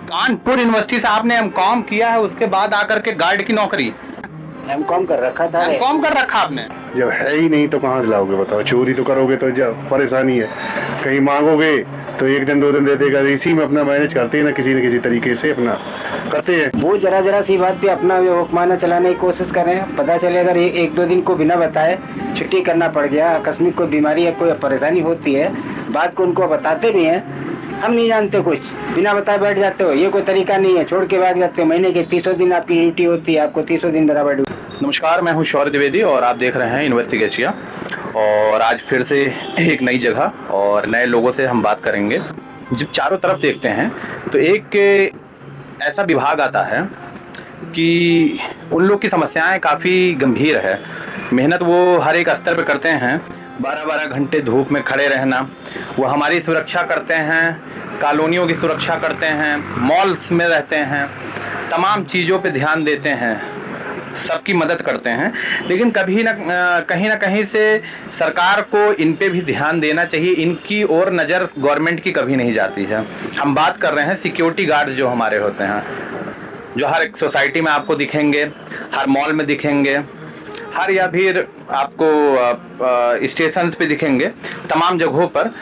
Kanpur university से आपने MCom किया है, उसके बाद आकर के गार्ड की नौकरी? एमकॉम कर रखा था। एमकॉम कर रखा आपने? जब है ही नहीं तो कहाँ से लाओगे बताओ। चोरी तो करोगे तो जब परेशानी है, कहीं मांगोगे तो एक दिन दो दिन दे देगा। इसी में अपना मैनेज करते हैं ना किसी तरीके से अपना करते हैं। वो जरा सी बात पे अपना हुक्माना चलाने की कोशिश कर रहे हैं। पता चले अगर एक दो दिन को बिना बताए छुट्टी करना पड़ गया, आकस्मिक कोई बीमारी या कोई परेशानी होती है, बात को उनको बताते भी हैं। हम नहीं जानते, कुछ बिना बताए बैठ जाते हो, ये कोई तरीका नहीं है। छोड़ के भाग जाते हो। महीने के 30 दिन आपकी ड्यूटी होती है, आपको 30 दिन बराबर ड्यूटी। नमस्कार, मैं हूं शौर्य द्विवेदी और आप देख रहे हैं इन्वेस्टिगेशिया। और आज फिर से एक नई जगह और नए लोगों से हम बात करेंगे। जब चारों तरफ देखते हैं तो एक ऐसा विभाग आता है कि उन लोग की समस्याएं काफ़ी गंभीर है। मेहनत वो हर एक स्तर पर करते हैं, 12-12 घंटे धूप में खड़े रहना। वो हमारी सुरक्षा करते हैं, कॉलोनियों की सुरक्षा करते हैं, मॉल्स में रहते हैं, तमाम चीज़ों पे ध्यान देते हैं, सबकी मदद करते हैं। लेकिन कभी कहीं ना कहीं से सरकार को इन पे भी ध्यान देना चाहिए। इनकी और नज़र गवर्नमेंट की कभी नहीं जाती है। हम बात कर रहे हैं सिक्योरिटी गार्ड जो हमारे होते हैं, जो हर एक सोसाइटी में आपको दिखेंगे, हर मॉल में दिखेंगे, हर या फिर आपको स्टेशन पे दिखेंगे, तमाम जगहों पर।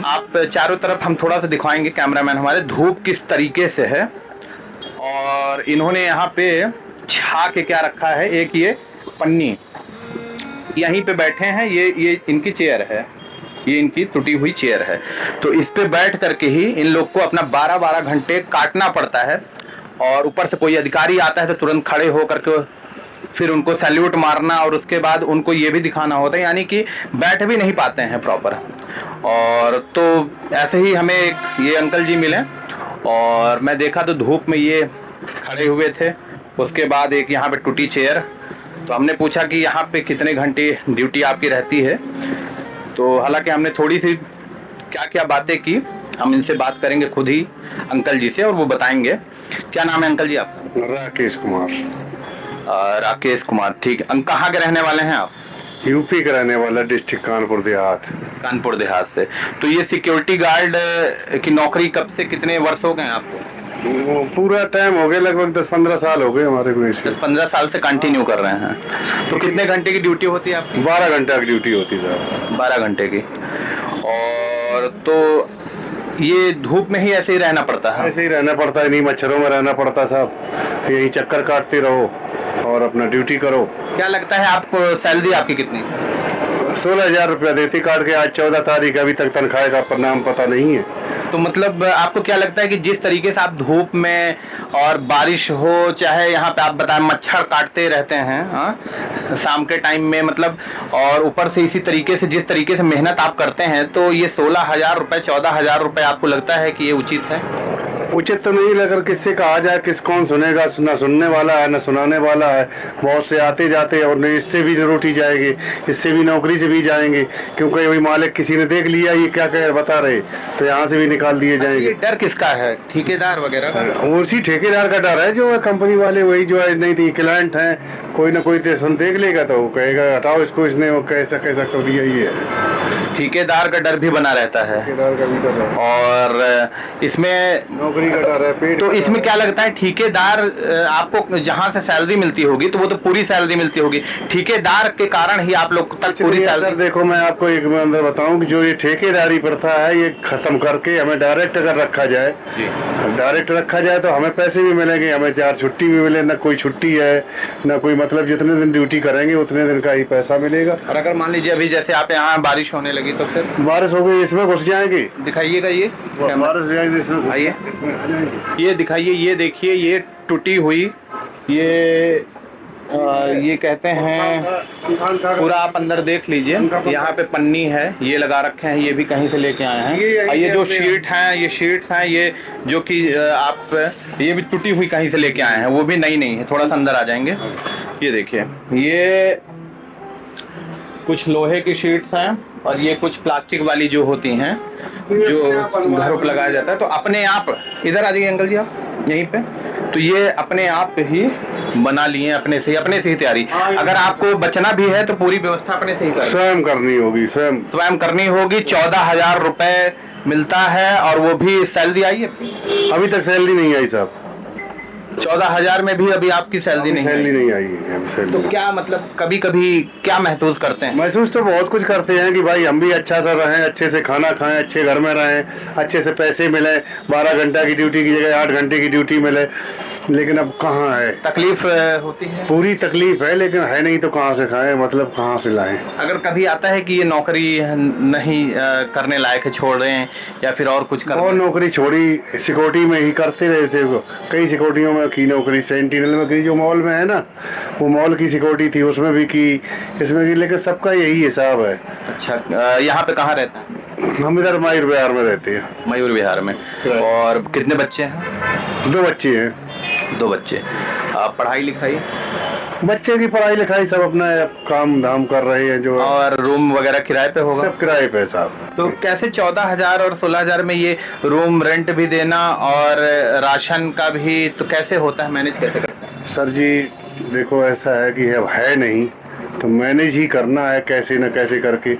आप चारों तरफ हम थोड़ा सा दिखाएंगे, कैमरामैन हमारे, धूप किस तरीके से है। और इन्होंने यहाँ पे छा के क्या रखा है, एक ये पन्नी, यहीं पे बैठे हैं। ये इनकी चेयर है, ये इनकी टूटी हुई चेयर है। तो इस पे बैठ करके ही इन लोग को अपना 12-12 घंटे काटना पड़ता है। और ऊपर से कोई अधिकारी आता है तो तुरंत खड़े हो करके फिर उनको सैल्यूट मारना, और उसके बाद उनको ये भी दिखाना होता है, यानी कि बैठ भी नहीं पाते हैं प्रॉपर। और तो ऐसे ही हमें एक ये अंकल जी मिले और मैं देखा तो धूप में ये खड़े हुए थे। उसके बाद एक यहाँ पे टूटी चेयर। तो हमने पूछा कि यहाँ पे कितने घंटे ड्यूटी आपकी रहती है। तो हालांकि हमने थोड़ी सी क्या क्या बातें की, हम इनसे बात करेंगे खुद ही अंकल जी से और वो बताएंगे। क्या नाम है अंकल जी आपका? राकेश कुमार। राकेश कुमार, ठीक है। कहाँ के रहने वाले हैं आप? यूपी का रहने वाला, डिस्ट्रिक्ट कानपुर देहात। कानपुर देहात से। तो ये सिक्योरिटी गार्ड की नौकरी कब से, कितने वर्ष हो गए आपको? पूरा टाइम हो गया, लगभग 10-15 साल हो गए हमारे को। 10-15 साल से कंटिन्यू कर रहे हैं। तो कितने घंटे की ड्यूटी होती है आपकी? 12 घंटे की ड्यूटी होती सर। 12 घंटे की। और तो ये धूप में ही ऐसे ही रहना पड़ता है? ऐसे ही रहना पड़ता है, नहीं मच्छरों में रहना पड़ता साहब। यही चक्कर काटते रहो और अपना ड्यूटी करो। क्या लगता है आपको सैलरी आपकी कितनी? 16,000 रुपया देती काट के। आज 14 तारीख, अभी तक तनख्वाह का परिणाम पता नहीं है। तो मतलब आपको क्या लगता है कि जिस तरीके से आप धूप में और बारिश हो, चाहे यहाँ पे आप बताएं मच्छर काटते रहते हैं, हाँ, शाम के टाइम में, मतलब, और ऊपर से इसी तरीके से जिस तरीके से मेहनत आप करते हैं, तो ये 16,000 रुपये 14,000 रुपये आपको लगता है कि ये उचित है? उचित तो नहीं, अगर किससे कहा जाए, किस कौन सुनेगा। ना सुनने वाला है ना सुनाने वाला है। बहुत से आते जाते और इससे भी रोटी जाएंगे, इससे भी नौकरी से भी जाएंगे, क्योंकि वही मालिक किसी ने देख लिया ये क्या कह बता रहे, तो यहाँ से भी निकाल दिए जाएंगे। डर किसका है? ठेकेदार वगैरह का? उसी ठेकेदार का डर है, जो है कंपनी वाले, वही जो है नहीं थी क्लाइंट है, कोई ना कोई सुन देख लेगा तो वो कहेगा हटाओ इसको, इसने वो कैसा कैसा कर दिया। ये है, ठेकेदार का डर भी बना रहता है। ठेकेदार का भी डर है और इसमें नौकरी का डर है, पेट। तो इसमें क्या लगता है, ठेकेदार आपको जहाँ से सैलरी मिलती होगी तो वो तो पूरी सैलरी मिलती होगी, ठेकेदार के कारण ही आप लोग तक पूरी सैलरी? देखो, मैं आपको एक अंदर बताऊं कि जो ये ठेकेदारी प्रथा है, ये खत्म करके हमें डायरेक्ट अगर रखा जाए, डायरेक्ट रखा जाए तो हमें पैसे भी मिलेंगे, हमें 4 छुट्टी भी मिले, ना कोई छुट्टी है ना कोई, मतलब जितने दिन ड्यूटी करेंगे उतने दिन का ही पैसा मिलेगा। और अगर मान लीजिए अभी जैसे आप यहाँ बारिश होने लगी तो फिर? बारिश हो गई, इसमें घुस जाएंगे। दिखाइएगा ये बारिश जाएगी इसमें, आइए ये दिखाइए। ये देखिए, ये टूटी हुई, ये कहते हैं पूरा, आप अंदर देख लीजिए। यहाँ पे पन्नी है, ये लगा रखे हैं, ये भी कहीं से लेके आए हैं। ये जो शीट हैं, ये शीट्स हैं, ये जो कि आप, ये भी टूटी हुई कहीं से लेके आए हैं, वो भी नई नहीं है। थोड़ा सा अंदर आ जाएंगे, ये देखिए, ये कुछ लोहे की शीट्स हैं और ये कुछ प्लास्टिक वाली जो होती हैं, जो घरों पर लगाया जाता है। तो अपने आप, इधर आ जाइए अंकल जी आप, यहीं पे। तो ये अपने आप ही बना लिए, अपने से ही तैयारी। अगर आपको बचना भी है तो पूरी व्यवस्था अपने से ही स्वयं करनी होगी, स्वयं करनी होगी। 14,000 रुपए मिलता है और वो भी सैलरी आई है? अभी तक सैलरी नहीं आई साहब, 14,000 में भी अभी आपकी सैलरी नहीं सैलरी आई? नहीं आई है अभी तो सैलरी। क्या मतलब कभी कभी क्या महसूस करते हैं? महसूस तो बहुत कुछ करते हैं कि भाई हम भी अच्छा सा रहें, अच्छे से खाना खाएं, अच्छे घर में रहें, अच्छे से पैसे मिले, 12 घंटा की ड्यूटी की जगह 8 घंटे की ड्यूटी मिले, लेकिन अब कहाँ है। तकलीफ होती है? पूरी तकलीफ है, लेकिन है नहीं तो कहाँ से खाएं, मतलब कहाँ से लाएं। अगर कभी आता है कि ये नौकरी नहीं करने लायक है, छोड़ रहे हैं या फिर और कुछ कर और नौकरी छोड़ी, सिक्योरिटी में ही करते रहे थे वो। कई सिक्योरिटियों में की नौकरी, सेंटिनल में की, जो मॉल में है ना, वो मॉल की सिक्योरिटी थी, उसमें भी की, इसमें की, लेकिन सबका यही हिसाब है। अच्छा, यहाँ पे कहाँ रहता है? हम इधर मयूर विहार में रहते हैं। मयूर विहार में। और कितने बच्चे हैं? 2 बच्चे हैं। 2 बच्चे। पढ़ाई लिखाई? बच्चे की पढ़ाई लिखाई सब अपना काम धाम कर रहे हैं जो। और रूम वगैरह किराए पे होगा? सब किराए पे साहब। तो कैसे 14,000 और 16,000 में ये रूम रेंट भी देना और राशन का भी, तो कैसे होता है, मैनेज कैसे करते हैं? सर जी देखो, ऐसा है कि अब है नहीं तो मैनेज ही करना है कैसे न कैसे करके।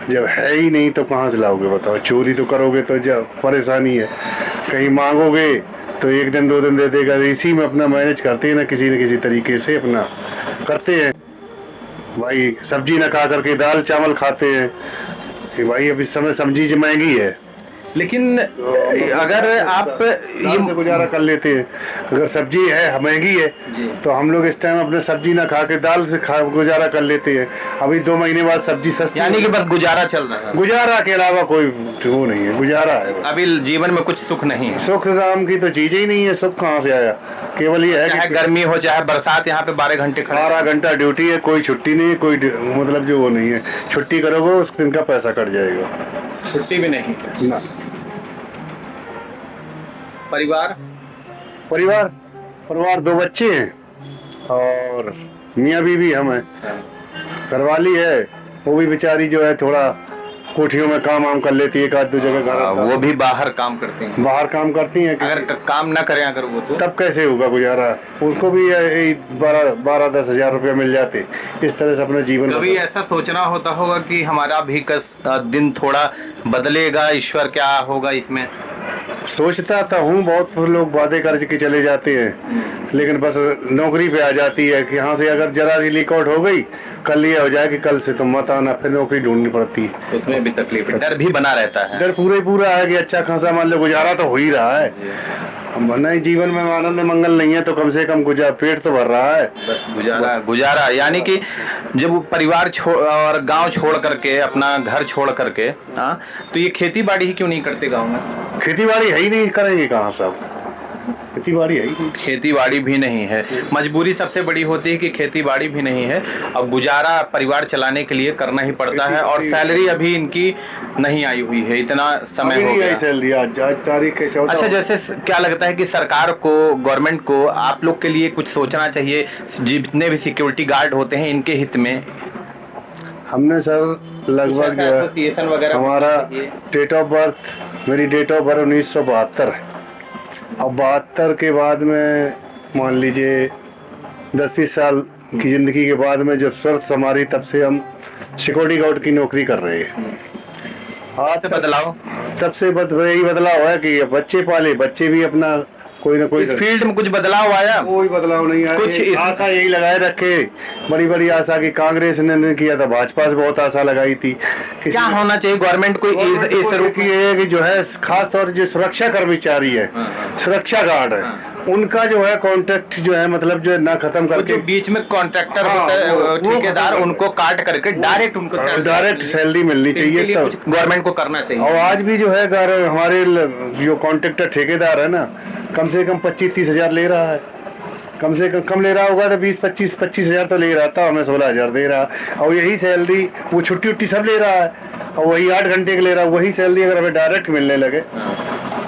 जब है ही नहीं तो कहाँ से लाओगे बताओ। चोरी तो करोगे तो जब परेशानी है, कहीं मांगोगे तो 1 दिन 2 दिन दे देगा। इसी में अपना मैनेज करते हैं ना किसी तरीके से अपना करते हैं। भाई सब्जी न खा करके दाल चावल खाते हैं कि भाई अब इस समय सब्जी महंगी है, लेकिन अगर आप दाल से गुजारा कर लेते हैं। अगर सब्जी है महंगी है तो हम लोग इस टाइम अपने सब्जी ना खा के दाल से गुजारा कर लेते हैं। अभी 2 महीने बाद सब्जी सस्ती, यानी कि बस गुजारा चल रहा है, गुजारा के अलावा कोई वो नहीं है, गुजारा है। अभी जीवन में कुछ सुख नहीं है। सुख नाम की तो चीज ही नहीं है। सुख कहाँ से आया, केवल ये है चाहे कि गर्मी हो चाहे बरसात, यहाँ पे 12 घंटे खड़े। 12 घंटा ड्यूटी है, कोई छुट्टी नहीं है, कोई मतलब जो वो नहीं है। छुट्टी करोगे उस दिन का पैसा कट जाएगा। छुट्टी भी नहीं ना। परिवार? परिवार 2 बच्चे हैं और मियाँ बीवी हम हैं। घरवाली है, वो भी बेचारी जो है थोड़ा कोठियों में काम वाम कर लेती है, 1 आध 2 जगह घर। वो भी बाहर काम करते हैं? बाहर काम करती हैं। अगर काम ना करें अगर वो, तो तब कैसे होगा गुजारा। उसको भी 12-10 हजार रुपया मिल जाते, इस तरह से अपना जीवन। कभी ऐसा सोचना होता होगा कि हमारा भी दिन थोड़ा बदलेगा, ईश्वर क्या होगा इसमें? सोचता था हूँ, बहुत लोग वादे करके चले जाते हैं, लेकिन बस नौकरी पे आ जाती है कि यहाँ से अगर जरा सी लीक आउट हो गई, कल ये हो जाए कि कल से तुम मत आना, फिर नौकरी ढूंढनी पड़ती है। उसमें भी तकलीफ है, डर भी बना रहता है। डर पूरा है कि अच्छा खासा मान लो गुजारा तो हो ही रहा है। हम वरना जीवन में आनंद मंगल नहीं है तो कम से कम पेट तो भर रहा है। बस गुजारा यानी कि जब परिवार और गांव छोड़ करके, अपना घर छोड़ करके, हाँ, तो ये खेती बाड़ी ही क्यों नहीं करते गांव में? खेती बाड़ी है ही नहीं, करेंगे कहाँ साहब, खेती बाड़ी है ही नहीं। खेती बाड़ी भी नहीं है, मजबूरी सबसे बड़ी होती है कि खेती बाड़ी भी नहीं है, अब गुजारा परिवार चलाने के लिए करना ही पड़ता है। और सैलरी अभी इनकी नहीं आई हुई है, इतना समय हो गया। सैलरी आज तारीख के 14। अच्छा, जैसे क्या लगता है कि सरकार को, गवर्नमेंट को आप लोग के लिए कुछ सोचना चाहिए, जितने भी सिक्योरिटी गार्ड होते हैं इनके हित में? हमने सर लगभग एसोसिएशन वगैरह, हमारा डेट ऑफ बर्थ, मेरी डेट ऑफ बर्थ 1972 है। अब 72 के बाद में मान लीजिए 10-20 साल की जिंदगी के बाद में जब स्वस्थ हमारी, तब से हम सिक्योरिटी गार्ड की नौकरी कर रहे हैं। आज बदलाव, तब से यही बदलाव है कि बच्चे पाले, बच्चे भी अपना कोई ना कोई फील्ड में कुछ बदलाव आया? कोई बदलाव नहीं आया। कुछ आशा यही लगाए रखे, बड़ी आशा की कांग्रेस ने किया था, भाजपा से बहुत आशा लगाई थी। क्या होना चाहिए गवर्नमेंट को इस रूप में? ये कि जो है खास तौर जो सुरक्षा कर्मचारी है, सुरक्षा गार्ड है, उनका जो है कॉन्ट्रैक्ट जो है मतलब जो है ना खत्म करके, बीच में कॉन्ट्रैक्टर होता है ठेकेदार, उनको काट करके डायरेक्ट सैलरी मिलनी चाहिए, गवर्नमेंट को करना चाहिए। और आज भी जो है हमारे जो कॉन्ट्रैक्टर ठेकेदार है ना, कम से कम 25-30 हजार ले रहा है। कम से कम ले रहा होगा तो 20-25 हजार तो ले रहा था, हमें 16 हजार दे रहा। और यही सैलरी वो छुट्टी सब ले रहा है, और वही 8 घंटे के ले रहा है। वही सैलरी अगर हमें डायरेक्ट मिलने लगे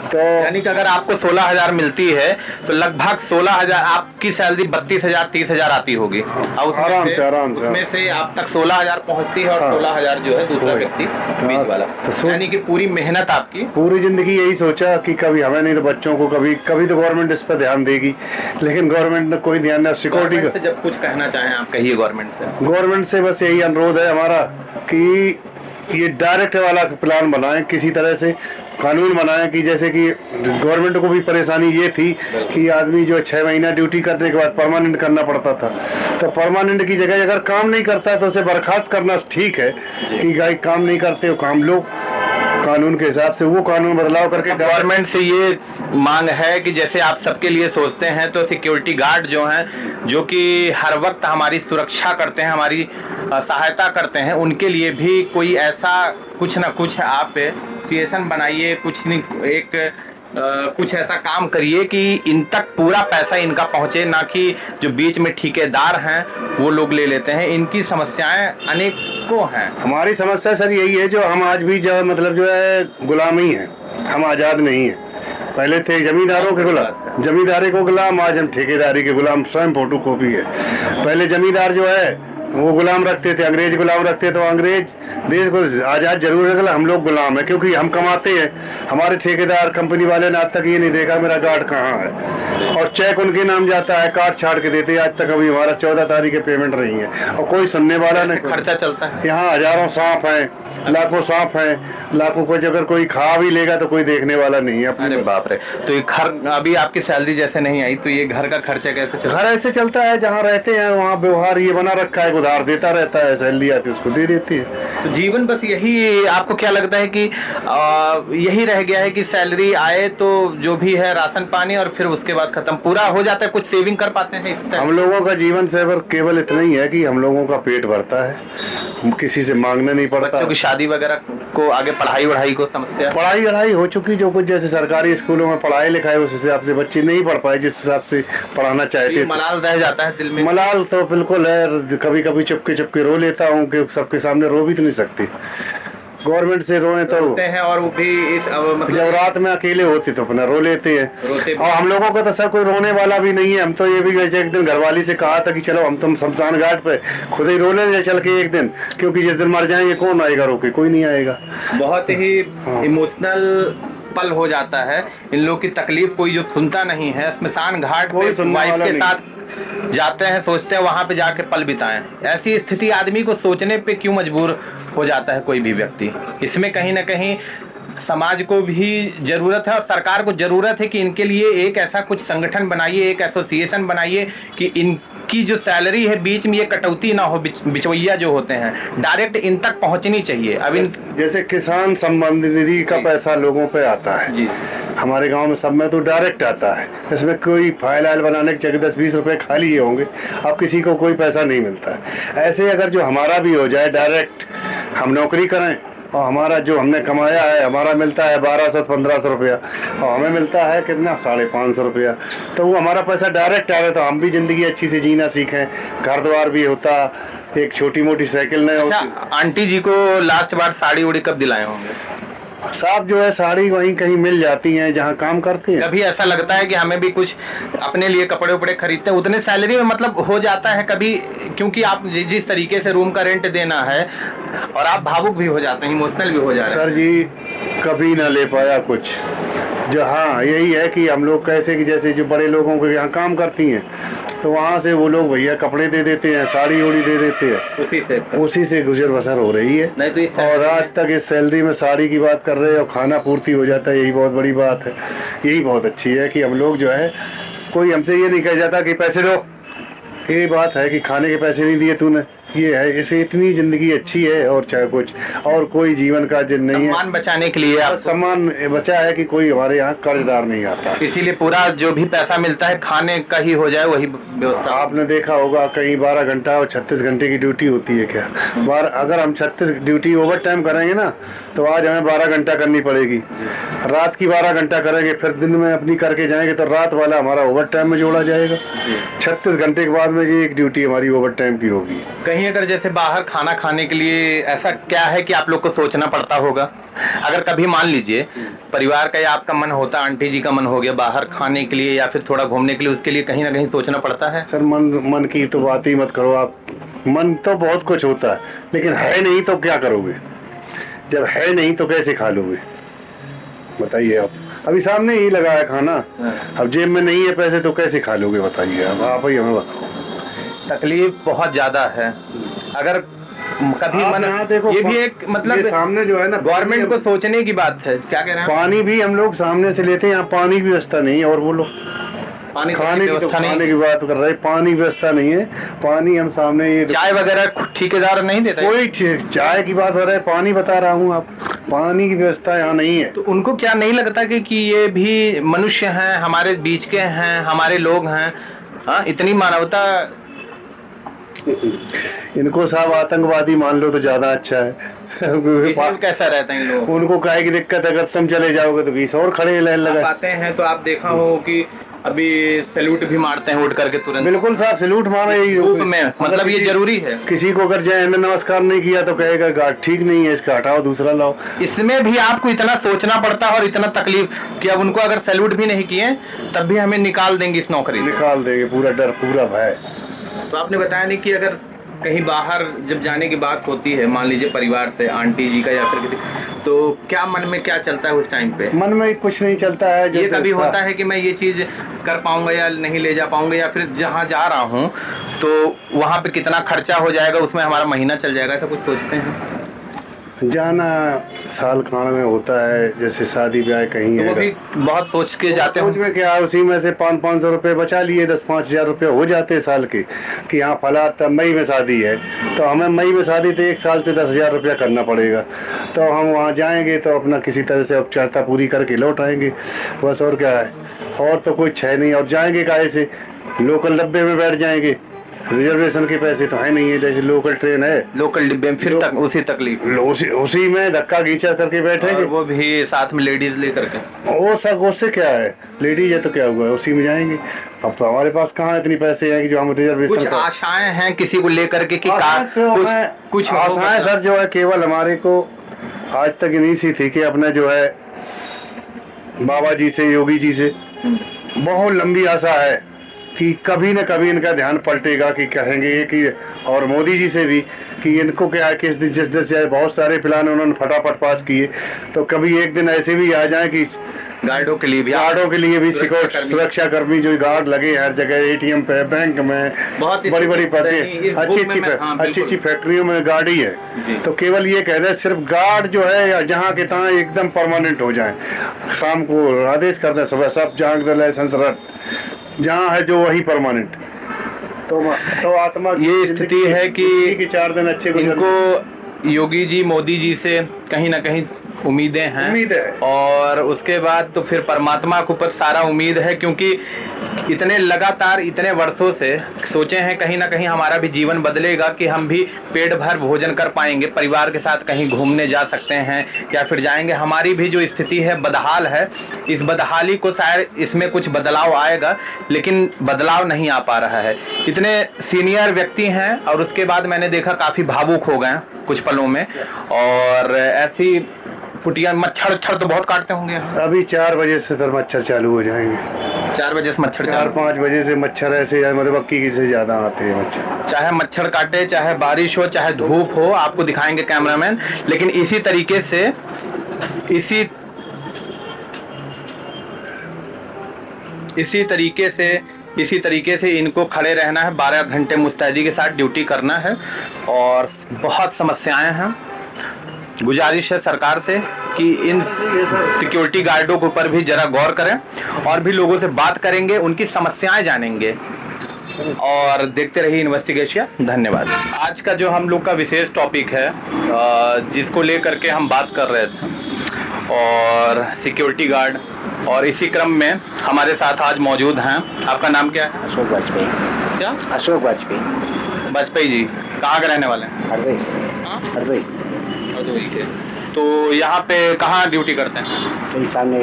तो, यानी कि अगर आपको 16,000 मिलती है तो लगभग 16,000, आपकी सैलरी 32,000 30,000 आती होगी। आराम से उसमें से आप तक 16,000 पहुंचती है, और 16,000 जो है दूसरा व्यक्ति बीच वाला। यानी कि पूरी मेहनत आपकी, पूरी जिंदगी यही सोचा कि कभी हमें नहीं तो बच्चों को, कभी तो गवर्नमेंट इस पर ध्यान देगी, लेकिन गवर्नमेंट ने कोई ध्यान नहीं। सिक्योरिटी का जब कुछ कहना चाहें आप, कहिए गवर्नमेंट से। गवर्नमेंट से बस यही अनुरोध है हमारा कि ये डायरेक्ट वाला प्लान बनाएं, किसी तरह से कानून बनाएं कि जैसे कि गवर्नमेंट को भी परेशानी ये थी कि आदमी जो 6 महीना ड्यूटी करने के बाद परमानेंट करना पड़ता था, तो परमानेंट की जगह अगर काम नहीं करता है तो उसे बर्खास्त करना ठीक है कि भाई काम नहीं करते हो काम लो, कानून के हिसाब से वो कानून बदलाव करके। गवर्नमेंट से ये मांग है कि जैसे आप सबके लिए सोचते हैं तो सिक्योरिटी गार्ड जो हैं, जो कि हर वक्त हमारी सुरक्षा करते हैं, हमारी सहायता करते हैं, उनके लिए भी कोई ऐसा कुछ ना कुछ आप सिचुएशन बनाइए, कुछ नहीं कुछ ऐसा काम करिए कि इन तक पूरा पैसा इनका पहुंचे, ना कि जो बीच में ठेकेदार हैं वो लोग ले लेते हैं। इनकी समस्याएं अनेकों हैं। हमारी समस्या सर यही है, जो हम आज भी जो मतलब जो है गुलामी है, हम आज़ाद नहीं है। पहले थे जमींदारों के गुलाम, जमींदारी को गुलाम, आज हम ठेकेदारी के गुलाम, स्वयं फोटो कॉपी है। पहले जमींदार जो है वो गुलाम रखते थे, अंग्रेज गुलाम रखते, तो अंग्रेज देश को आज़ाद जरूर रखा, हम लोग गुलाम है क्योंकि हम कमाते हैं। हमारे ठेकेदार कंपनी वाले ने आज तक ये नहीं देखा मेरा कार्ड कहाँ है, और चेक उनके नाम जाता है, कार्ड छाड़ के देते हैं। आज तक अभी हमारा 14 तारीख के पेमेंट रही है और कोई सुनने वाला नहीं। खर्चा चलता है, यहाँ हजारों सांप हैं, लाखों सांप हैं, लाखों को अगर कोई खा भी लेगा तो कोई देखने वाला नहीं है। अरे बाप रे, तो ये घर अभी आपकी सैलरी जैसे नहीं आई तो ये घर का खर्चा कैसे चलता है? घर ऐसे चलता है, जहाँ रहते हैं वहाँ व्यवहार ये बना रखा है, उधार देता रहता है, सैलरी आती है उसको दे देती है। तो जीवन बस यही, आपको क्या लगता है कि यही रह गया है कि सैलरी आए तो जो भी है राशन पानी और फिर उसके बाद खत्म, पूरा हो जाता है, कुछ सेविंग कर पाते हैं इससे? हम लोगों का जीवन सेवर केवल इतना ही है कि हम लोगों का पेट भरता है, हम किसी से मांगना नहीं पड़ता। बच्चों की शादी वगैरह को आगे पढ़ाई वढ़ाई को समस्या? पढ़ाई हो चुकी, जो कुछ जैसे सरकारी स्कूलों में पढ़ाई लिखाई उस हिसाब से बच्चे नहीं पढ़ पाए जिस हिसाब से पढ़ाना चाहते थे। मलाल रह जाता है दिल में। मलाल तो बिल्कुल है, कभी कभी चुपके चुपके रो लेता हूँ कि सबके सामने रो भी तो नहीं सकती। गवर्नमेंट से रोने तो रोते हैं, और वो भी इस मतलब जब रात में अकेले होते तो अपना रो लेते हैं। और हम लोगों का तो सर कोई रोने वाला भी नहीं है। हम तो ये भी एक दिन घरवाली से कहा था कि चलो हम तुम शमशान घाट पे खुद ही रो लेंगे चल के एक दिन, क्योंकि जिस दिन मर जाएंगे कौन आएगा रोके, कोई नहीं आएगा। बहुत ही इमोशनल पल हो जाता है। इन लोग की तकलीफ कोई जो सुनता नहीं है। शमशान घाट पे वाइफ के साथ जाते हैं, सोचते हैं वहां पे जाके पल बिताएं। ऐसी स्थिति आदमी को सोचने पे क्यों मजबूर हो जाता है कोई भी व्यक्ति? इसमें कहीं ना कहीं समाज को भी जरूरत है और सरकार को जरूरत है कि इनके लिए एक ऐसा कुछ संगठन बनाइए, एक एसोसिएशन बनाइए कि इनकी जो सैलरी है बीच में ये कटौती ना हो। बिचवैया जो होते हैं डायरेक्ट इन तक पहुंचनी चाहिए। अब जैसे किसान सम्मान निधि का पैसा लोगों पे आता है जी, हमारे गांव में सब में तो डायरेक्ट आता है। इसमें कोई फाइल आयल बनाने के जगह 10-20 रुपए खा लिए होंगे, अब किसी को कोई पैसा नहीं मिलता है। ऐसे अगर जो हमारा भी हो जाए डायरेक्ट, हम नौकरी करें और हमारा जो हमने कमाया है हमारा मिलता है 1200-1500 रुपया और हमें मिलता है कितना 550 रुपया, तो वो हमारा पैसा डायरेक्ट आ रहा है, तो हम भी जिंदगी अच्छी से जीना सीखें, घर द्वार भी होता, एक छोटी मोटी साइकिल नहीं होती। आंटी जी को लास्ट बार साड़ी उड़ी कब दिलाए होंगे? साहब जो है साड़ी वहीं कहीं मिल जाती हैं जहाँ काम करती हैं। कभी ऐसा लगता है कि हमें भी कुछ अपने लिए कपड़े उपड़े खरीदते हैं, उतने सैलरी में मतलब हो जाता है कभी, क्योंकि आप जिस तरीके से रूम का रेंट देना है और आप भावुक भी हो जाते हैं, इमोशनल भी हो जा रहे हैं। सर जी कभी ना ले पाया कुछ। जो हाँ यही है कि हम लोग कैसे कि जैसे जो बड़े लोगों के यहाँ काम करती हैं तो वहाँ से वो लोग भैया कपड़े दे देते हैं, साड़ी उड़ी दे देते हैं, उसी से गुजर बसर हो रही है। नहीं तो और आज तक इस सैलरी में साड़ी की बात कर रहे हैं और खाना पूर्ति हो जाता है, यही बहुत बड़ी बात है। यही बहुत अच्छी है कि हम लोग जो है कोई हमसे ये नहीं कह जाता कि पैसे दो, ये बात है कि खाने के पैसे नहीं दिए तूने, ये है। इसे इतनी जिंदगी अच्छी है और चाहे कुछ और कोई जीवन का जिन नहीं है। सम्मान बचाने के लिए आप सम्मान बचा है कि कोई हमारे यहाँ कर्जदार नहीं आता, इसीलिए पूरा जो भी पैसा मिलता है खाने का ही हो जाए वही व्यवस्था। आपने देखा होगा कहीं 12 घंटा और 36 घंटे की ड्यूटी होती है क्या? अगर हम 36 ड्यूटी ओवर टाइम करेंगे ना तो आज हमें 12 घंटा करनी पड़ेगी, रात की 12 घंटा करेंगे, फिर दिन में अपनी करके जाएंगे तो रात वाला हमारा ओवर टाइम में जोड़ा जाएगा। 36 घंटे के बाद में ये एक ड्यूटी हमारी ओवर टाइम की होगी। कहीं अगर जैसे बाहर खाना खाने के लिए ऐसा क्या है कि आप लोग को सोचना पड़ता होगा? अगर कभी मान लीजिए परिवार का या आपका मन होता, आंटी जी का मन हो गया बाहर खाने के लिए या फिर थोड़ा घूमने के लिए, उसके लिए कहीं ना कहीं सोचना पड़ता है। सर मन की तो बात ही मत करो आप। मन तो बहुत कुछ होता है लेकिन है नहीं तो क्या करोगे? जब है नहीं तो कैसे खा लोगे बताइए आप? अभी सामने ही लगा है खाना, अब जेब में नहीं है पैसे तो कैसे खा लोगे बताइए? अब आप ही हमें बताओ। तकलीफ बहुत ज़्यादा है। अगर कभी आप मन, यहाँ देखो, ये भी एक ये मतलब सामने जो है ना, गवर्नमेंट को सोचने की बात है। क्या कह रहे हैं? पानी भी हम लोग सामने से लेते हैं, यहाँ पानी की व्यवस्था नहीं है, और वो लोग पानी खाने की व्यवस्था खाने नहीं, की बात कर रहे हैं, पानी की व्यवस्था नहीं है। पानी हम सामने ये चाय वगैरह ठेकेदार नहीं देता है? कोई चाय की बात हो रहा है, पानी बता रहा हूँ आप, पानी की व्यवस्था यहाँ नहीं है। तो उनको क्या नहीं लगता कि ये भी मनुष्य हैं, हमारे बीच के हैं, हमारे लोग हैं? हाँ, इतनी मानवता। इनको साहब आतंकवादी मान लो तो ज्यादा अच्छा है। बिहेव कैसा रहता है इन लोगों को? उनको काहे की दिक्कत है, अगर तुम चले जाओगे तो 20 और खड़े लाइन आप लगा। आते हैं तो आप देखा हो कि अभी सैल्यूट भी मारते हैं उठ करके तुरंत बिल्कुल साहब, सैल्यूट मारे ही धूप में, मतलब ये जरूरी है। किसी को अगर जय हिंद नमस्कार नहीं किया तो कहेगा गार्ड ठीक नहीं है, इसका हटाओ, दूसरा लाओ। इसमें भी आपको इतना सोचना पड़ता है और इतना तकलीफ कि अब उनको अगर सैल्यूट भी नहीं किए तब भी हमें निकाल देंगे इस नौकरी से। निकाल देंगे, पूरा डर, पूरा भय। तो आपने बताया नहीं कि अगर कहीं बाहर जब जाने की बात होती है, मान लीजिए परिवार से, आंटी जी का या फिर किसी, तो क्या मन में क्या चलता है उस टाइम पे? मन में कुछ नहीं चलता है। ये कभी होता है कि मैं ये चीज कर पाऊंगा या नहीं ले जा पाऊंगा, या फिर जहाँ जा रहा हूँ तो वहाँ पे कितना खर्चा हो जाएगा, उसमें हमारा महीना चल जाएगा, ऐसा कुछ सोचते हैं? जाना साल खान में होता है, जैसे शादी ब्याह कहीं तो है, वो भी बहुत सोच के जाते सोच हो? में क्या है, उसी में से 500 रुपए बचा लिए, 10-5 हजार रुपए हो जाते साल के, कि यहाँ फला तब मई में शादी है, तो हमें मई में शादी तो 1 साल से 10,000 रुपया करना पड़ेगा, तो हम वहाँ जाएंगे तो अपना किसी तरह से औपचारिकता पूरी करके लौट आएंगे, बस। और क्या है, और तो कुछ है नहीं। और जाएंगे काहे से, लोकल डब्बे में बैठ जाएंगे, रिजर्वेशन के पैसे तो है नहीं है, जैसे लोकल ट्रेन है, लोकल डिब्बे में फिर तक उसी तकलीफ, उसी में धक्का घींचा करके बैठेंगे, और वो भी साथ में लेडीज लेकर के। और सब उससे क्या है, लेडीज है तो क्या हुआ, उसी में जाएंगे। अब तो हमारे पास कहाँ इतने पैसे हैं कि जो हम रिजर्वेशन कुछ आशाएं हैं किसी को लेकर के कि कुछ आशाएं सर जो है केवल हमारे को आज तक नहीं सी थी कि अपने जो है बाबा जी से, योगी जी से बहुत लंबी आशा है कि कभी न कभी इनका ध्यान पलटेगा, कि कहेंगे कि, और मोदी जी से भी कि इनको क्या है कि जिस दिन से बहुत सारे प्लान उन्होंने फटाफट पास किए, तो कभी एक दिन ऐसे भी आ जाए कि गार्डों के लिए भी सुरक्षा कर्मी जो गार्ड लगे हर जगह, ATM पे, बैंक में, बहुत बड़ी बड़ी अच्छी अच्छी फैक्ट्रियों में गार्ड ही है। तो केवल ये कह रहे हैं सिर्फ गार्ड जो है जहाँ के तहाँ एकदम परमानेंट हो जाए, शाम को आदेश कर दें, सुबह सब जांच लाइसेंस रद्द, जहाँ है जो वही परमानेंट। तो आत्मा ये स्थिति है कि 4 दिन अच्छे इनको योगी जी, मोदी जी से कहीं ना कहीं उम्मीदें हैं, उम्मीद है, और उसके बाद तो फिर परमात्मा के ऊपर सारा उम्मीद है, क्योंकि इतने लगातार इतने वर्षों से सोचे हैं कहीं ना कहीं हमारा भी जीवन बदलेगा, कि हम भी पेट भर भोजन कर पाएंगे, परिवार के साथ कहीं घूमने जा सकते हैं या फिर जाएंगे। हमारी भी जो स्थिति है बदहाल है, इस बदहाली को शायद इसमें कुछ बदलाव आएगा, लेकिन बदलाव नहीं आ पा रहा है। इतने सीनियर व्यक्ति हैं और उसके बाद मैंने देखा काफी भावुक हो गए कुछ पलों में, और ऐसी पुटिया मच्छर तो बहुत काटते होंगे। अभी 4 बजे से तो मच्छर चालू हो जाएंगे, 4 बजे से मच्छर, 4-5 बजे से मच्छर ऐसे मधुमक्खी से ज्यादा आते हैं मच्छर। चाहे मच्छर काटे, चाहे बारिश हो, चाहे धूप हो, आपको दिखाएंगे कैमरामैन, लेकिन इसी तरीके से इनको खड़े रहना है, 12 घंटे मुस्तैदी के साथ ड्यूटी करना है, और बहुत समस्याएं हैं। गुजारिश है सरकार से कि इन सिक्योरिटी गार्डों के ऊपर भी जरा गौर करें, और भी लोगों से बात करेंगे, उनकी समस्याएं जानेंगे, और देखते रहिए इन्वेस्टिगेशन। धन्यवाद। आज का जो हम लोग का विशेष टॉपिक है, जिसको लेकर के हम बात कर रहे थे, और सिक्योरिटी गार्ड, और इसी क्रम में हमारे साथ आज मौजूद हैं। आपका नाम क्या है? अशोक वाजपेयी। क्या? अशोक वाजपेयी। वाजपेयी जी कहाँ के रहने वाले हैं? हरदोई से। हरदोई के। तो यहाँ पे कहाँ ड्यूटी करते हैं? तो सामने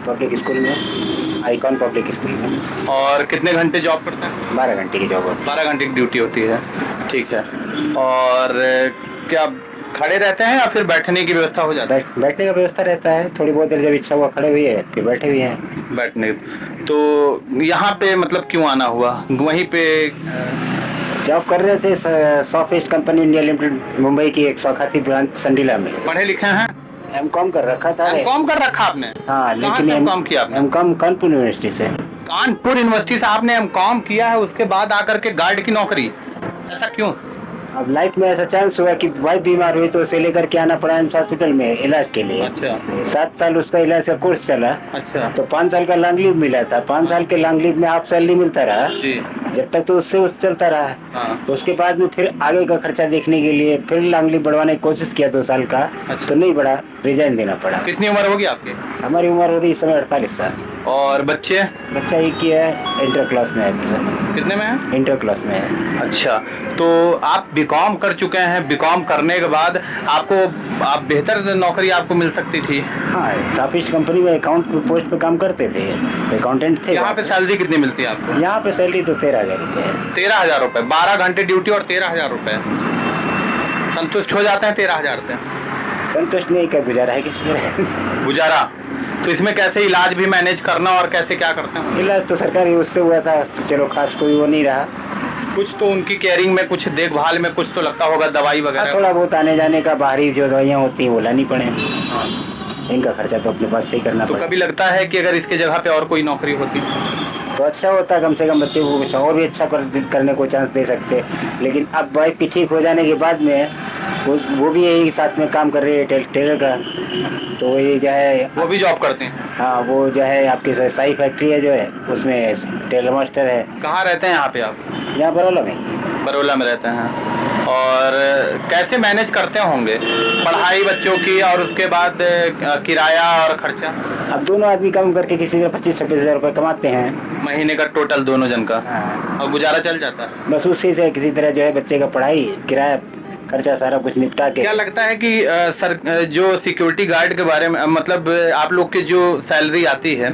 पब्लिक स्कूल में, आइकॉन पब्लिक स्कूल में। और कितने घंटे जॉब करते हैं? 12 घंटे की जॉब होती है। 12 घंटे की ड्यूटी होती है, ठीक है। और क्या खड़े रहते हैं या फिर बैठने की व्यवस्था हो जाती है? बैठने का व्यवस्था रहता है, थोड़ी बहुत देर जब इच्छा हुआ खड़े हुए हैं, फिर बैठे हुए हैं। बैठने। तो यहाँ पे मतलब क्यों आना हुआ? वहीं पे जॉब कर रहे थे soft waste company India limited, Mumbai की 188 ब्रांच संडीला में। पढ़े लिखे हैं? M.Com कर रखा था। M.Com कर रखा आपने? हाँ, लेकिन M.Com किया आपने? M.Com कानपुर यूनिवर्सिटी से। कानपुर यूनिवर्सिटी से आपने M.Com किया है, उसके बाद आकर के गार्ड की नौकरी, ऐसा क्यों? अब लाइफ में ऐसा चांस हुआ कि वाइफ बीमार हुई तो उसे लेकर के आना पड़ा एम्स हॉस्पिटल में इलाज के लिए। अच्छा 7 साल उसका इलाज का कोर्स चला, अच्छा तो 5 साल का लॉन्ग लीव मिला था। 5 साल के लॉन्ग लीव में हाफ सैलरी मिलता रहा जी जब तक, तो उससे उस चलता रहा। हाँ उसके बाद में फिर आगे का खर्चा देखने के लिए फिर लॉन्ग लीव बढ़वाने की कोशिश किया 2 साल का, अच्छा। तो नहीं बढ़ा, रिजाइन देना पड़ा। कितनी उम्र होगी आपकी? हमारी उम्र हो रही इस समय 48 साल। और बच्चे बच्चा एक ही है, इंटर क्लास में है। कितने में है? इंटर क्लास में है। अच्छा, तो आप बीकॉम कर चुके हैं, बीकॉम करने के बाद आप बेहतर नौकरी आपको मिल सकती थी। हाँ, सापिस्ट कंपनी में अकाउंट पोस्ट पे काम करते थे, अकाउंटेंट थे। यहाँ पे सैलरी कितनी मिलती है आपको? यहाँ पे सैलरी तो 13,000 रुपये है। 13,000 रुपये, 12 घंटे ड्यूटी और 13,000 रुपये। संतुष्ट हो जाते हैं 13,000 से? संतुष्ट नहीं, कर गुजारा है किसी तरह। गुजारा। तो इसमें कैसे इलाज भी मैनेज करना और कैसे क्या करते हैं? इलाज तो सरकारी उससे हुआ था, तो चलो खास कोई वो नहीं रहा। कुछ तो उनकी केयरिंग में, कुछ देखभाल में कुछ तो लगता होगा, दवाई वगैरह। थोड़ा बहुत आने जाने का, बाहरी जो दवाइयाँ होती हैं वो लानी पड़े, हाँ। इनका खर्चा तो अपने पास से ही करना तो पड़े। कभी लगता है कि अगर इसके जगह पे और कोई नौकरी होती तो अच्छा होता, कम से कम बच्चे को कुछ और भी अच्छा करने को चांस दे सकते। लेकिन अब वाइफ की ठीक हो जाने के बाद में वो भी यही साथ में काम कर रही है टेलर का, तो ये जो है वो भी जॉब करते हैं? हाँ, वो जो है आपकी साई फैक्ट्री है जो है, उसमें टेलर मास्टर है। कहाँ रहते हैं यहाँ पे आप? यहाँ बरौला में। बरौला में रहते हैं। और कैसे मैनेज करते होंगे पढ़ाई बच्चों की और उसके बाद किराया और खर्चा? अब दोनों आदमी काम करके किसी तरह 25-26 हज़ार रुपये कमाते हैं महीने का टोटल दोनों जन का। हाँ। और गुजारा चल जाता है? बस उसी से किसी तरह जो है बच्चे का पढ़ाई, किराया, खर्चा सारा कुछ निपटा के। क्या लगता है कि जो सिक्योरिटी गार्ड के बारे में, मतलब आप लोग की जो सैलरी आती है,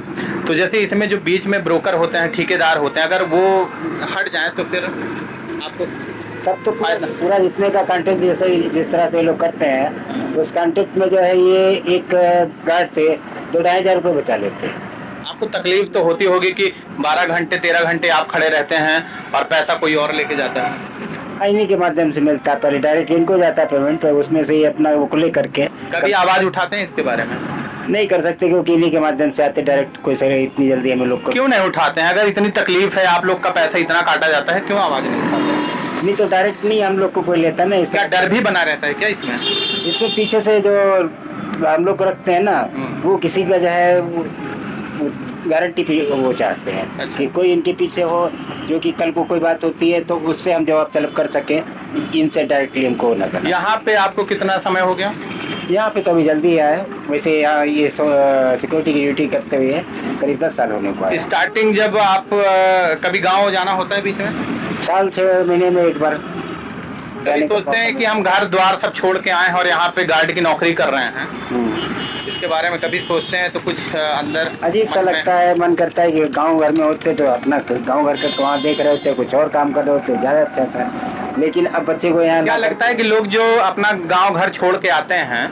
तो जैसे इसमें जो बीच में ब्रोकर होते हैं, ठेकेदार होते हैं, अगर वो हट जाए तो फिर आपको तब तो पूरा जितने का कॉन्ट्रैक्ट जैसे जिस तरह से लोग करते हैं, उस कॉन्ट्रैक्ट में जो है ये एक गार्ड से 2-2.5 हज़ार रुपये बचा लेते हैं। आपको तकलीफ तो होती होगी कि 12 घंटे 13 घंटे आप खड़े रहते हैं और पैसा कोई और लेके जाता है। इन्हीं के माध्यम से मिलता है, पहले डायरेक्ट इनको जाता है पेमेंट, पर उसमें से ही अपना वो खुले करके। कभी आवाज उठाते हैं इसके बारे में? नहीं कर सकते क्योंकि इन्हीं के माध्यम से आते डायरेक्ट, कोई सर इतनी जल्दी हमें लोग को। क्यों नहीं उठाते हैं? अगर इतनी तकलीफ है, आप लोग का पैसा इतना काटा जाता है, क्यों आवाज नहीं उठाते? नहीं तो डायरेक्ट नहीं हम लोग को कोई लेता ना। क्या डर भी बना रहता है क्या इसमें? इसमें पीछे से जो हम लोग को रखते हैं ना, वो किसी का जो है गारंटी वो चाहते हैं। अच्छा। कि कोई इनके पीछे हो जो कि कल को कोई बात होती है तो उससे हम जवाब तलब कर सकें, इनसे डायरेक्टली हमको न करना। यहाँ पे आपको कितना समय हो गया? यहाँ पे तो अभी जल्दी आया है, वैसे यहाँ ये सिक्योरिटी की ड्यूटी करते हुए करीब 10 साल होने को आया। स्टार्टिंग जब आप कभी गाँव जाना होता है बीच में? साल 6 महीने में एक बार सोचते हैं कि हम घर द्वार सब छोड़ के आए और यहाँ पे गार्ड की नौकरी कर रहे हैं, इसके बारे में कभी सोचते हैं तो कुछ अंदर अजीब सा लगता है, मन करता है कि गांव घर में होते तो अपना गांव घर का वहाँ देख रहे होते, कुछ और काम कर रहे होते, ज़्यादा अच्छा था। लेकिन अब बच्चे को यहाँ क्या लगता है कि लोग जो अपना गांव घर छोड़ के आते हैं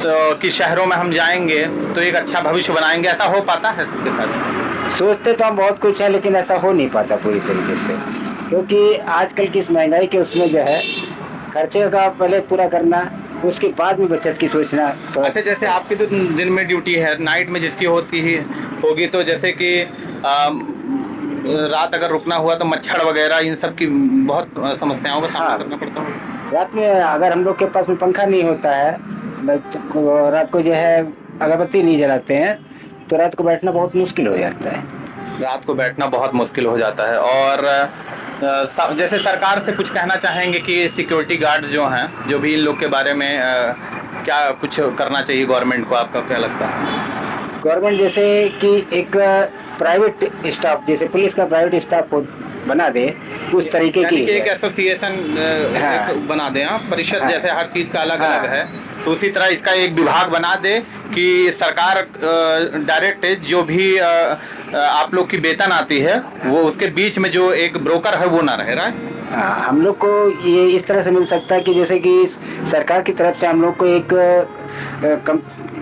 तो कि शहरों में हम जाएंगे तो एक अच्छा भविष्य बनाएंगे, ऐसा हो पाता है सबके साथ? सोचते तो हम बहुत कुछ है लेकिन ऐसा हो नहीं पाता पूरी तरीके से, क्योंकि आजकल की इस महंगाई के उसमें जो है खर्चे का पहले पूरा करना, उसके बाद में बचत की सोचना। तो अच्छा, जैसे आपकी तो दिन में ड्यूटी है, नाइट में जिसकी होती ही होगी, तो जैसे कि रात अगर रुकना हुआ तो मच्छर वगैरह इन सब की बहुत समस्याओं का सामना करना पड़ता है। रात में अगर हम लोग के पास में पंखा नहीं होता है, रात को जो है अगरबत्ती नहीं जलाते हैं, तो रात को बैठना बहुत मुश्किल हो जाता है। रात को बैठना बहुत मुश्किल हो जाता है। और जैसे सरकार से कुछ कहना चाहेंगे कि सिक्योरिटी गार्ड जो हैं, जो भी इन लोग के बारे में क्या कुछ करना चाहिए गवर्नमेंट को, आपका क्या लगता है? गवर्नमेंट जैसे कि एक प्राइवेट स्टाफ, जैसे पुलिस का प्राइवेट स्टाफ बना दे, उस तरीके की एक एसोसिएशन बना दे, परिषद जैसे हर चीज का अलग अलग है, तो उसी तरह इसका एक विभाग बना दे कि सरकार डायरेक्ट जो भी आप लोग की वेतन आती है वो उसके बीच में जो एक ब्रोकर है वो ना रहे। राइट? हम लोग को ये इस तरह से मिल सकता है कि जैसे कि सरकार की तरफ से हम लोग को एक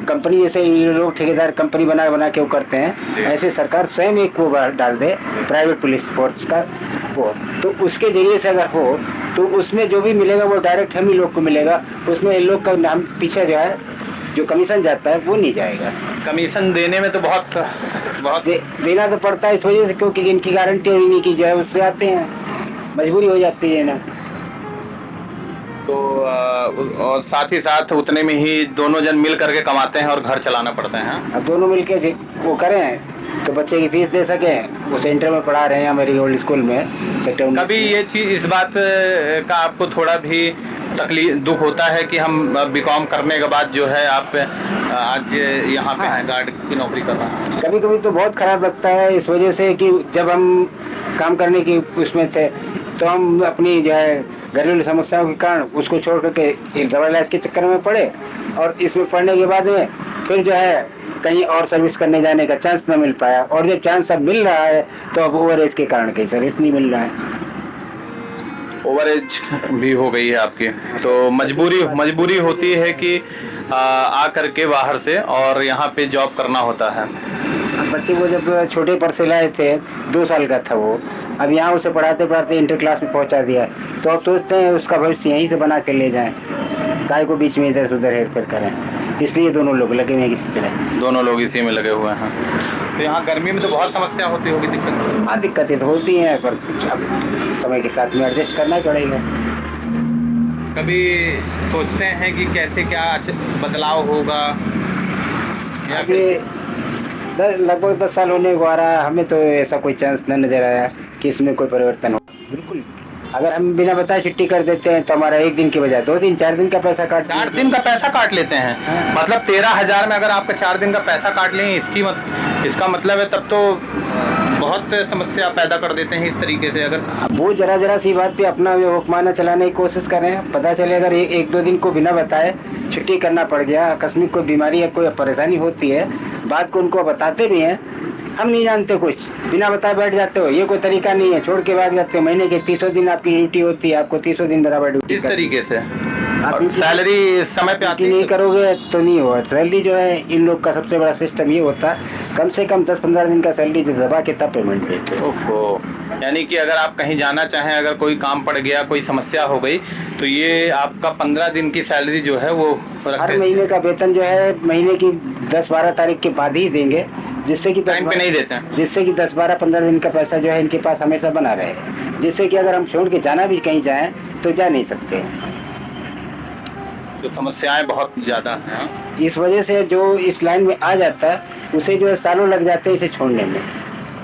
कंपनी, जैसे ये लोग ठेकेदार कंपनी बना के वो करते हैं, ऐसे सरकार स्वयं एक वो डाल दे प्राइवेट पुलिस फोर्स का वो, तो उसके जरिए से अगर हो तो उसमें जो भी मिलेगा वो डायरेक्ट हम ही लोग को मिलेगा, उसमें इन लोग का नाम पीछे जो है जो कमीशन जाता है वो नहीं जाएगा। कमीशन देने में तो बहुत देना तो पड़ता है इस वजह से, क्योंकि इनकी गारंटी और इन्हीं की जो है उससे आते हैं, मजबूरी हो जाती है ना। तो और साथ ही साथ उतने में ही दोनों जन मिल करके कमाते हैं और घर चलाना पड़ता है। हाँ? अब दोनों मिलके वो करें तो बच्चे की फीस दे सकें। वो सेंटर में पढ़ा रहे हैं हमारी ओल्ड स्कूल में, सेक्टर 19 कभी में। ये चीज इस बात का आपको थोड़ा भी तकलीफ दुख होता है कि हम बीकॉम करने के बाद जो है आप आज यहाँ पे हैं, गार्ड की नौकरी कर रहे हैं? कभी कभी तो बहुत खराब लगता है, इस वजह से कि जब हम काम करने की उसमें थे तो हम अपनी जो है घरेलू समस्याओं के कारण उसको छोड़ करके एक दवा इलाज के चक्कर में पड़े, और इसमें पढ़ने के बाद में फिर जो है कहीं और सर्विस करने जाने का चांस न मिल पाया, और जब चांस अब मिल रहा है तो अब ओवर एज के कारण कहीं सर्विस नहीं मिल रहा है। ओवर एज भी हो गई है आपकी, तो मजबूरी होती है कि आ करके बाहर से और यहाँ पे जॉब करना होता है। बच्चे को जब छोटे पर से लाए थे, 2 साल का था वो, अब यहाँ उसे पढ़ाते पढ़ाते इंटर क्लास में पहुँचा दिया, तो अब सोचते हैं उसका भविष्य यहीं से बना के ले जाएं, काय को बीच में इधर उधर हेर फेर करें। इसलिए दोनों लोग लगे हुए हैं किसी तरह। दोनों लोग इसी में लगे हुए हैं। तो यहाँ गर्मी में तो बहुत समस्या होती होगी, दिक्कत? हाँ, दिक्कतें तो होती हैं, पर अब समय के साथ में एडजस्ट करना ही पड़ेगा। कभी सोचते हैं कि कैसे क्या बदलाव होगा? अभी लगभग 10 साल होने को आ रहा है, हमें तो ऐसा कोई चांस न नजर आया कि इसमें कोई परिवर्तन हो। बिल्कुल, अगर हम बिना बताए छुट्टी कर देते हैं तो हमारा 1 दिन के बजाय 2 दिन 4 दिन का पैसा 4 दिन का पैसा काट लेते हैं। हाँ। मतलब 13,000 में अगर आपका 4 दिन का पैसा काट लें, इसका मतलब है तब तो बहुत समस्या पैदा कर देते हैं इस तरीके से। अगर वो जरा सी बात पे अपना हुक्माना चलाने की कोशिश करें, पता चले अगर 1-2 दिन को बिना बताए छुट्टी करना पड़ गया, आकस्मिक कोई बीमारी या कोई परेशानी होती है, बात को उनको बताते भी हैं, हम नहीं जानते कुछ, बिना बताए बैठ जाते हो, ये कोई तरीका नहीं है, छोड़ के भाग जाते हो। महीने के 30 दिन आपकी ड्यूटी होती है, आपको 30 दिन बराबर ड्यूटी इस तरीके से आप सैलरी समय पे आती नहीं करोगे तो नहीं होगा। सैलरी जो है इन लोग का सबसे बड़ा सिस्टम ये होता है, कम से कम 10-15 दिन का सैलरी जो दबा के तब पेमेंट देते हैं। ओहो, यानी कि अगर आप कहीं जाना चाहें, अगर कोई काम पड़ गया, कोई समस्या हो गई, तो ये आपका 15 दिन की सैलरी जो है वो हर महीने का वेतन जो है महीने की 10-12 तारीख के बाद ही देंगे, जिससे कि टाइम पे नहीं देते हैं, जिससे कि 10-12-15 दिन का पैसा जो है इनके पास हमेशा बना रहे, जिससे कि अगर हम छोड़ के जाना भी कहीं जाएं तो जा नहीं सकते। तो समस्याएं बहुत ज्यादा हैं। इस वजह से जो इस लाइन में आ जाता है उसे जो है सालों लग जाते हैं इसे छोड़ने में,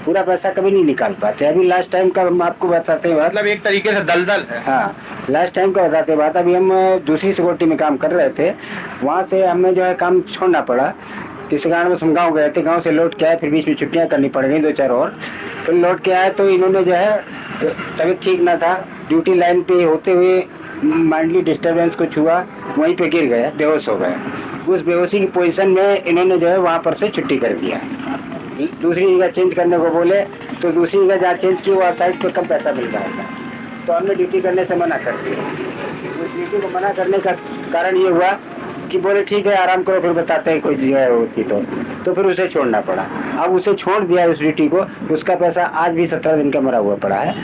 पूरा पैसा कभी नहीं निकाल पाते। अभी लास्ट टाइम का हम आपको बताते हैं, मतलब एक तरीके से दलदल है। हाँ, लास्ट टाइम का बताते बात, अभी हम दूसरी सिक्योरिटी में काम कर रहे थे, वहाँ से हमें जो है काम छोड़ना पड़ा। किसी कारण में हम गाँव गए थे, गाँव से लौट के आए, फिर बीच में छुट्टियाँ करनी पड़ गई 2-4 और, फिर लौट के आए तो इन्होंने जो है तबीयत ठीक ना था, ड्यूटी लाइन पे होते हुए माइंडली डिस्टर्बेंस कुछ हुआ, वहीं पे गिर गए, बेहोश हो गए। उस बेहोशी की पोजीशन में इन्होंने जो है वहाँ पर से छुट्टी कर दिया। दूसरी जगह चेंज करने को बोले तो दूसरी जगह जहाँ चेंज की वहाँ साइड पर कम पैसा मिल रहा था, तो हमने ड्यूटी करने से मना कर दिया। उस ड्यूटी को मना करने का कारण ये हुआ कि बोले ठीक है आराम करो, फिर बताते हैं कोई जगह होती तो फिर उसे छोड़ना पड़ा। अब उसे छोड़ दिया उस ड्यूटी को, उसका पैसा आज भी 17 दिन का मरा हुआ पड़ा है।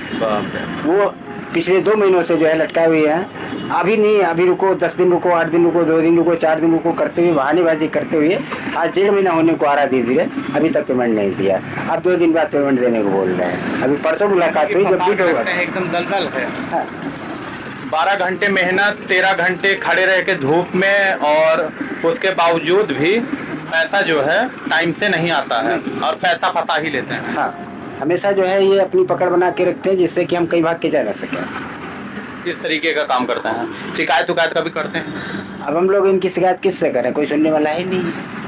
वो पिछले 2 महीनों से जो है लटकाए हुए हैं। अभी नहीं, अभी रुको, 10 दिन रुको, 8 दिन रुको, 2 दिन रुको, 4 दिन रुको करते हुए बहानेबाजी करते हुए आज 1.5 महीना होने को आ रहा, धीरे धीरे अभी तक पेमेंट नहीं दिया। अब 2 दिन बाद पेमेंट देने को बोल रहे हैं। अभी परसों मुलाकात हुई, जब पीट होगा एकदम दलदल है। हाँ। 12 घंटे मेहनत, 13 घंटे खड़े रह के धूप में, और उसके बावजूद भी पैसा जो है टाइम से नहीं आता है और पैसा फंसा ही लेते हैं। हाँ, हमेशा जो है ये अपनी पकड़ बना के रखते हैं, जिससे कि हम कहीं भाग के जा ना सकें। इस तरीके का काम करते हैं। शिकायत उकायत कभी करते हैं? अब हम लोग इनकी शिकायत किससे करें, कोई सुनने वाला है नहीं,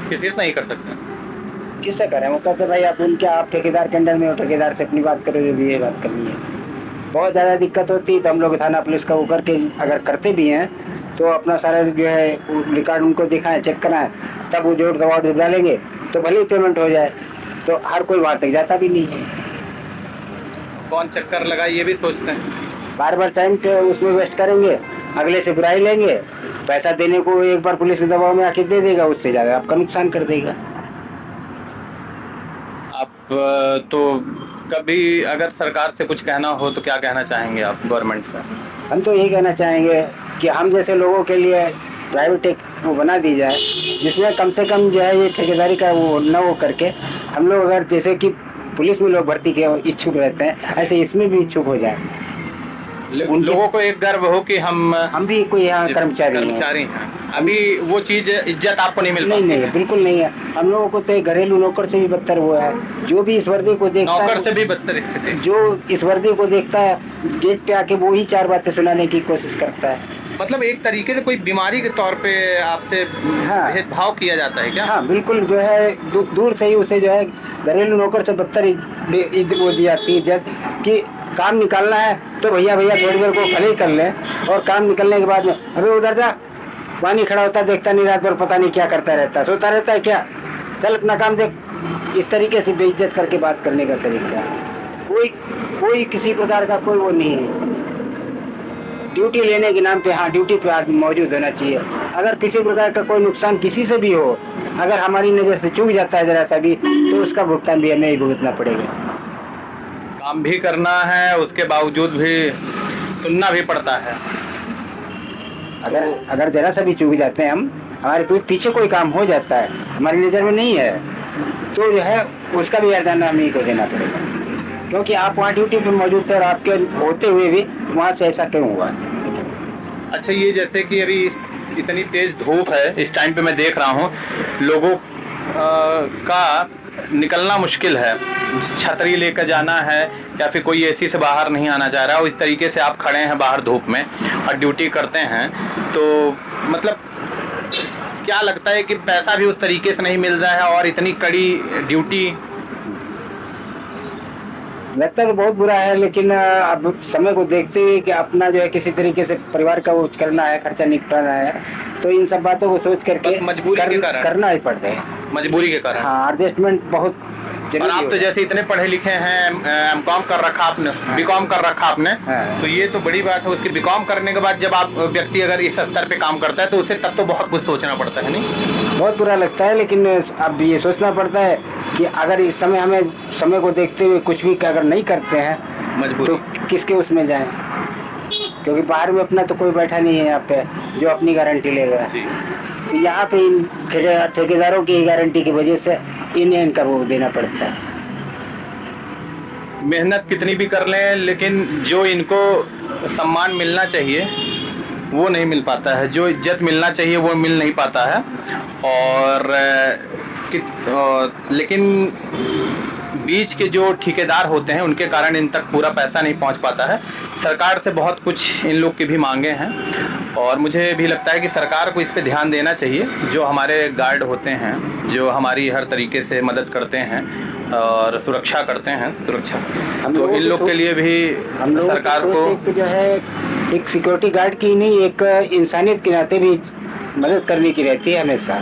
किसी से नहीं कर सकते। किससे करें? वो कहते भाई आप ठेकेदार के अंडर में हो, ठेकेदार से अपनी बात करो, जो भी ये बात करनी है। बहुत ज़्यादा दिक्कत होती है तो हम लोग थाना पुलिस का वो करके अगर करते भी हैं तो अपना सारा जो है रिकॉर्ड उनको दिखाएं, चेक कराएं, तब वो जोड़ दबाव डालेंगे तो भले ही पेमेंट हो जाए। तो हर कोई वहाँ तक जाता भी नहीं है। कौन चक्कर लगा ये भी सोचते हैं। बार बार टाइम उसमें वेस्ट करेंगे, अगले से बुराई लेंगे, पैसा देने को एक बार पुलिस के दबाव में आके दे देगा, उससे ज़्यादा आपका नुकसान कर देगा। आप तो कभी अगर सरकार से कुछ कहना हो तो क्या कहना चाहेंगे आप गवर्नमेंट से? हम तो यही कहना चाहेंगे कि हम जैसे लोगों के लिए प्राइवेट एक वो बना दी जाए, जिसमें कम से कम जो है ये ठेकेदारी का वो न वो करके हम लोग अगर जैसे कि पुलिस में लोग भर्ती के इच्छुक रहते हैं, ऐसे इसमें भी इच्छुक हो जाए। उनकी- लोगों को एक गर्व हो कि हम भी कोई यहाँ कर्मचारी हैं। कर्मचारी हैं। अभी वो चीज इज्जत आपको नहीं मिल नहीं पाती। नहीं, बिल्कुल नहीं है। हम लोगों को तो एक घरेलू नौकर से भी बदतर हुआ है। जो भी इस वर्दी को देखता नौकर है, से भी बदतर स्थिति। जो इस वर्दी को देखता है, गेट पे आके वो ही 4 बातें सुनाने की कोशिश करता है। मतलब एक तरीके से कोई बीमारी के तौर पे आपसे हाँ। भेदभाव किया जाता है क्या? हाँ बिल्कुल, जो है दूर से ही उसे जो है घरेलू नौकर से बदतर वो दी जाती है इज्जत कि काम निकालना है तो भैया थोड़ी देर को खड़े कर ले, और काम निकलने के बाद में अबे उधर जा, पानी खड़ा होता देखता नहीं, रात भर पता नहीं क्या करता रहता, सोता रहता है क्या, चल अपना काम देख। इस तरीके से बेइज्जत करके बात करने का तरीका है। कोई किसी प्रकार का कोई वो नहीं है। ड्यूटी लेने के नाम पे, हाँ ड्यूटी पे आदमी मौजूद होना चाहिए। अगर किसी प्रकार का कोई नुकसान किसी से भी हो, अगर हमारी नज़र से चूक जाता है जरा सा भी, तो उसका भुगतान भी हमें ही भुगतना पड़ेगा। काम भी करना है, उसके बावजूद भी सुनना भी पड़ता है। अगर जरा सा भी चूक जाते हैं हम, हमारे पीछे कोई काम हो जाता है, हमारी नज़र में नहीं है, तो जो है उसका भी हर्जाना हम ही को देना पड़ेगा। क्योंकि आप वहाँ ड्यूटी पे मौजूद थे और आपके होते हुए भी वहाँ से ऐसा क्यों हुआ? अच्छा, ये जैसे कि अभी इतनी तेज धूप है, इस टाइम पे मैं देख रहा हूँ लोगों का निकलना मुश्किल है, छतरी लेकर जाना है या फिर कोई एसी से बाहर नहीं आना चाह रहा है, और इस तरीके से आप खड़े हैं बाहर धूप में और ड्यूटी करते हैं, तो मतलब क्या लगता है कि पैसा भी उस तरीके से नहीं मिल रहा है और इतनी कड़ी ड्यूटी? लगता तो बहुत बुरा है, लेकिन अब समय को देखते हुए कि अपना जो है किसी तरीके से परिवार का वो करना है, खर्चा निपटाना है, तो इन सब बातों को सोच करके मजबूरी के कारण करना ही पड़ता है। मजबूरी के कारण। हाँ, एडजस्टमेंट बहुत और आप तो जैसे इतने पढ़े लिखे हैं, एमकॉम कर रखा आपने, बीकॉम कर रखा आपने, तो ये तो बड़ी बात है। उसके बीकॉम करने के बाद जब आप व्यक्ति अगर इस स्तर पे काम करता है तो उसे तब तो बहुत कुछ सोचना पड़ता है, नहीं? बहुत बुरा लगता है, लेकिन अब ये सोचना पड़ता है कि अगर इस समय हमें समय को देखते हुए कुछ भी अगर नहीं करते हैं मजबूरी तो किसके उसमें जाएं? क्योंकि बाहर में अपना तो कोई बैठा नहीं है यहाँ पे जो अपनी गारंटी लेगा। तो यहाँ पे इन ठेकेदारों की गारंटी की वजह से इन्हें इनका वो देना पड़ता है। मेहनत कितनी भी कर लें, लेकिन जो इनको सम्मान मिलना चाहिए वो नहीं मिल पाता है, जो इज्जत मिलना चाहिए वो मिल नहीं पाता है। और लेकिन बीच के जो ठेकेदार होते हैं उनके कारण इन तक पूरा पैसा नहीं पहुंच पाता है। सरकार से बहुत कुछ इन लोग की भी मांगे हैं और मुझे भी लगता है कि सरकार को इस पे ध्यान देना चाहिए। जो हमारे गार्ड होते हैं, जो हमारी हर तरीके से मदद करते हैं और सुरक्षा करते हैं, तो इन लोग के लिए भी सरकार को जो है एक सिक्योरिटी गार्ड की नहीं, एक इंसानियत के नाते भी मदद करने की रहती है। हमेशा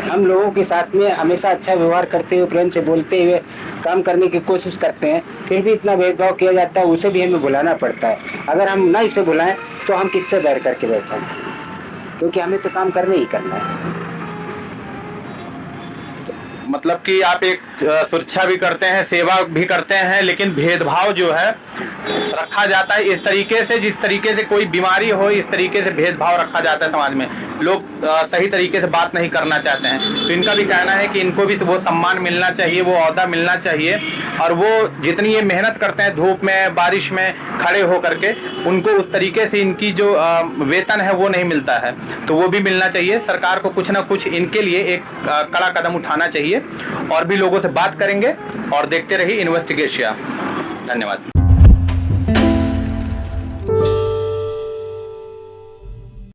हम लोगों के साथ में हमेशा अच्छा व्यवहार करते हुए, प्रेम से बोलते हुए काम करने की कोशिश करते हैं, फिर भी इतना भेदभाव किया जाता है, उसे भी हमें बुलाना पड़ता है। अगर हम ना इसे बुलाएं तो हम किससे बैर करके बैठें? क्योंकि हमें तो काम करना ही करना है। मतलब कि आप एक सुरक्षा भी करते हैं, सेवा भी करते हैं, लेकिन भेदभाव जो है रखा जाता है इस तरीके से, जिस तरीके से कोई बीमारी हो, इस तरीके से भेदभाव रखा जाता है समाज में। लोग सही तरीके से बात नहीं करना चाहते हैं, तो इनका भी कहना है कि इनको भी वो सम्मान मिलना चाहिए, वो ओहदा मिलना चाहिए, और वो जितनी ये मेहनत करते हैं धूप में बारिश में खड़े हो करके, उनको उस तरीके से इनकी जो वेतन है वो नहीं मिलता है, तो वो भी मिलना चाहिए। सरकार को कुछ ना कुछ इनके लिए एक कड़ा कदम उठाना चाहिए। और भी लोगों से बात करेंगे और देखते रहिए इन्वेस्टिगेशिया। धन्यवाद।